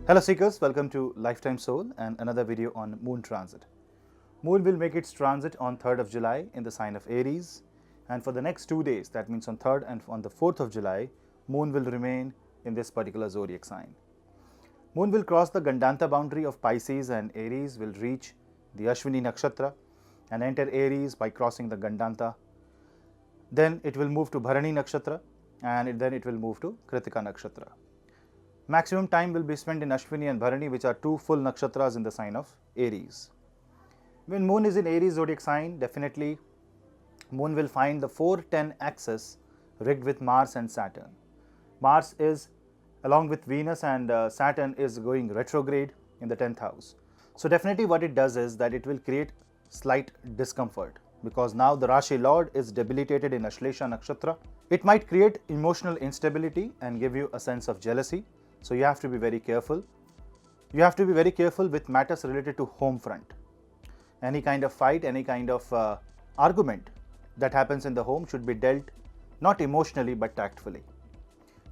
Hello Seekers, welcome to Lifetime Soul and another video on Moon Transit. Moon will make its transit on 3rd of July in the sign of Aries, and for the next 2 days, that means on 3rd and on the 4th of July, Moon will remain in this particular zodiac sign. Moon will cross the Gandanta boundary of Pisces and Aries, will reach the Ashwini Nakshatra and enter Aries by crossing the Gandanta. Then it will move to Bharani Nakshatra and then it will move to Kritika Nakshatra. Maximum time will be spent in Ashwini and Bharani, which are two full nakshatras in the sign of Aries. When Moon is in Aries zodiac sign, definitely Moon will find the 4-10 axis rigged with Mars and Saturn. Mars is along with Venus and Saturn is going retrograde in the 10th house. So definitely what it does is that it will create slight discomfort because now the Rashi Lord is debilitated in Ashlesha Nakshatra. It might create emotional instability and give you a sense of jealousy. So you have to be very careful. You have to be very careful with matters related to home front. Any kind of fight, any kind of argument that happens in the home should be dealt not emotionally but tactfully.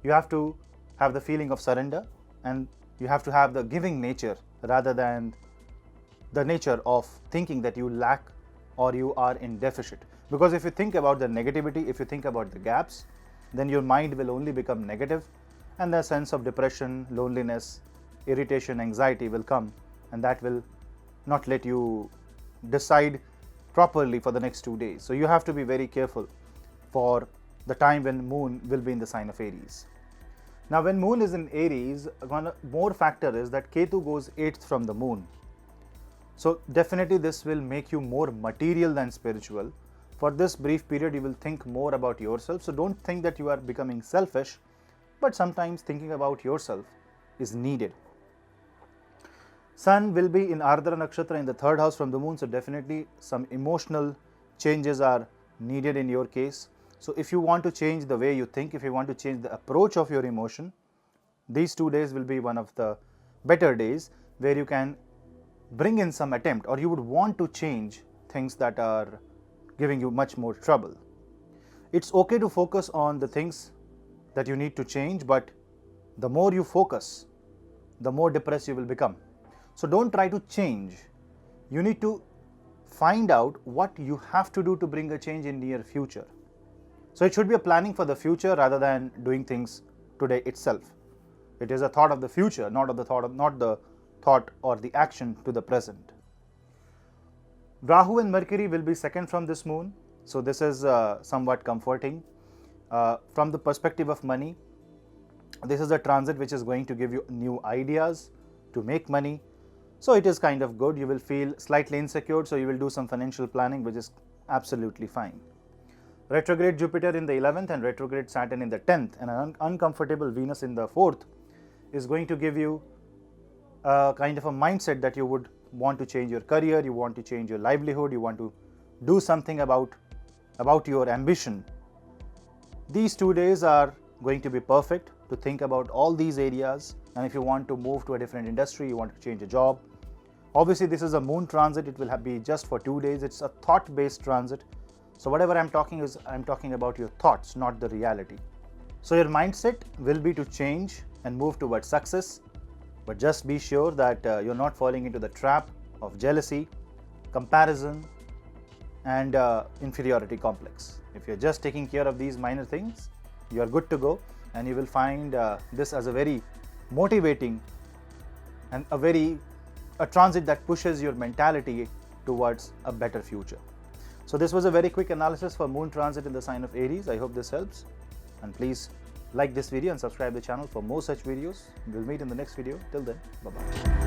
You have to have the feeling of surrender and you have to have the giving nature rather than the nature of thinking that you lack or you are in deficit. Because if you think about the negativity, if you think about the gaps, then your mind will only become negative and the sense of depression, loneliness, irritation, anxiety will come, and that will not let you decide properly for the next 2 days. So you have to be very careful for the time when Moon will be in the sign of Aries. Now when Moon is in Aries, one more factor is that Ketu goes 8th from the Moon. So definitely this will make you more material than spiritual. For this brief period you will think more about yourself. So don't think that you are becoming selfish, but sometimes thinking about yourself is needed. Sun will be in Ardra Nakshatra in the 3rd house from the Moon, so definitely some emotional changes are needed in your case. So if you want to change the way you think, if you want to change the approach of your emotion, these 2 days will be one of the better days where you can bring in some attempt or you would want to change things that are giving you much more trouble. It's okay to focus on the things that you need to change, but the more you focus, the more depressed you will become. So don't try to change. You need to find out what you have to do to bring a change in near future. So it should be a planning for the future rather than doing things today itself. It is a thought of the future, not the thought or the action to the present. Rahu and Mercury will be second from this Moon, so this is somewhat comforting. From the perspective of money, this is a transit which is going to give you new ideas to make money. So it is kind of good. You will feel slightly insecure, so you will do some financial planning, which is absolutely fine. Retrograde Jupiter in the 11th and retrograde Saturn in the 10th and an uncomfortable Venus in the 4th is going to give you a kind of a mindset that you would want to change your career, you want to change your livelihood, you want to do something about your ambition. These 2 days are going to be perfect to think about all these areas, and if you want to move to a different industry, you want to change a job. Obviously this is a Moon transit, it will be just for 2 days, it's a thought-based transit. So whatever I'm talking about your thoughts, not the reality. So your mindset will be to change and move towards success, but just be sure that you're not falling into the trap of jealousy, comparison, and inferiority complex. If you're just taking care of these minor things, you're good to go, and you will find this as a very motivating and a transit that pushes your mentality towards a better future. So this was a very quick analysis for Moon transit in the sign of Aries. I hope this helps, and please like this video and subscribe the channel for more such videos. We'll meet in the next video. Till then, bye-bye.